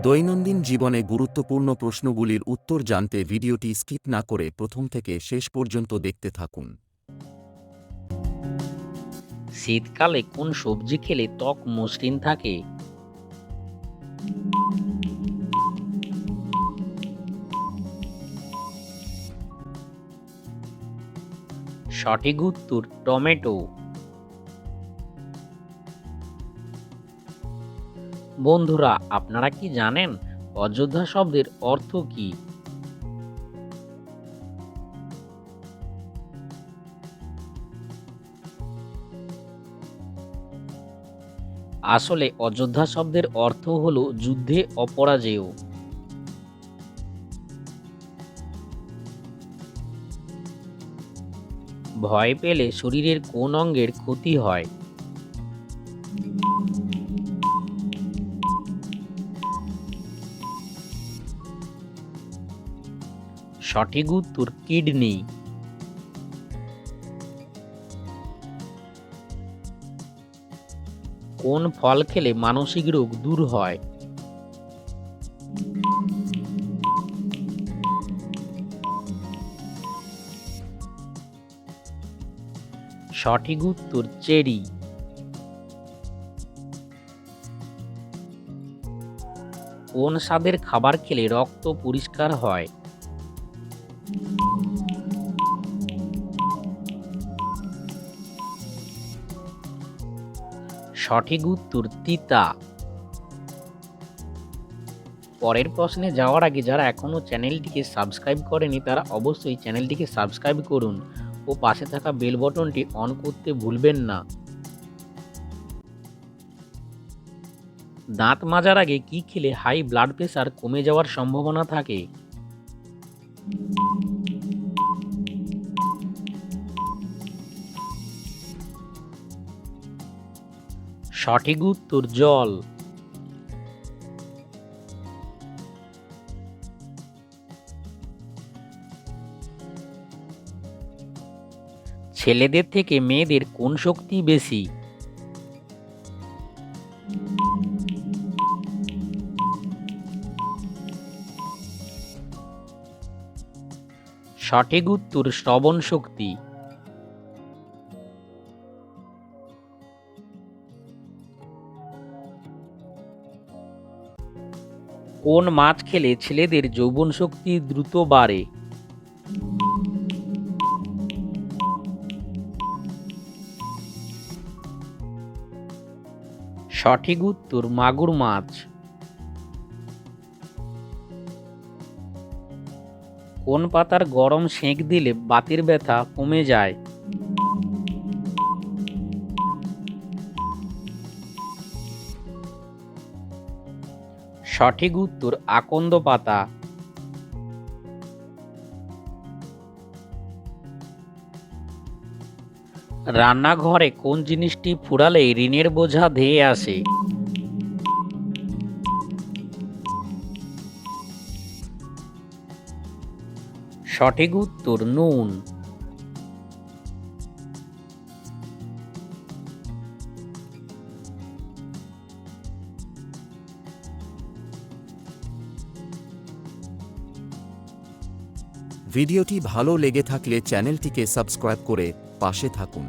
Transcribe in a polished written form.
দৈনন্দিন জীবনে গুরুত্বপূর্ণ প্রশ্নগুলির উত্তর জানতে ভিডিওটি স্কিপ না করে প্রথম থেকে শেষ পর্যন্ত দেখতে থাকুন। শীতকালে কোন সবজি খেলে ত্বক মসৃণ থাকে? সঠিক উত্তর টমেটো। বন্ধুরা, আপনারা কি জানেন অযোধ্যা শব্দের অর্থ কি? আসলে অযোধ্যা শব্দের অর্থ হলো যুদ্ধে অপরাজেয়। ভয় পেলে শরীরের কোন অঙ্গের ক্ষতি হয়? সঠিক উত্তর কিডনি। কোন ফল খেলে মানসিক রোগ দূর হয়? সঠিক উত্তর চেরি। কোন স্বাদের খাবার খেলে রক্ত পরিষ্কার হয়? সঠিক উত্তর তিতা। পরের প্রশ্নে যাওয়ার আগে যারা এখনও চ্যানেলটিকে সাবস্ক্রাইব করেনি তারা অবশ্যই চ্যানেলটিকে সাবস্ক্রাইব করুন ও পাশে থাকা বেল বটনটি অন করতে ভুলবেন না। দাঁত মাজার আগে কি খেলে হাই ব্লাড প্রেশার কমে যাওয়ার সম্ভাবনা থাকে? সঠিক উত্তর জল। ছেলেদের থেকে মেয়েদের কোন শক্তি বেশি? সঠিক উত্তর শ্রবণ শক্তি। কোন মাছ খেলে ছেলেদের যৌবন শক্তি দ্রুত বাড়ে? সঠিক উত্তর মাগুর মাছ। কোন পাতার গরম সেঁক দিলে বাতের ব্যথা কমে যায়? সঠিক উত্তর আকন্দ পাতা। রান্নাঘরে কোন জিনিসটি ফুরালে ঋণের বোঝা ধেয়ে আসে? সঠিক উত্তর নুন। ভিডিওটি ভালো লেগে থাকলে চ্যানেলটিকে সাবস্ক্রাইব করে পাশে থাকুন।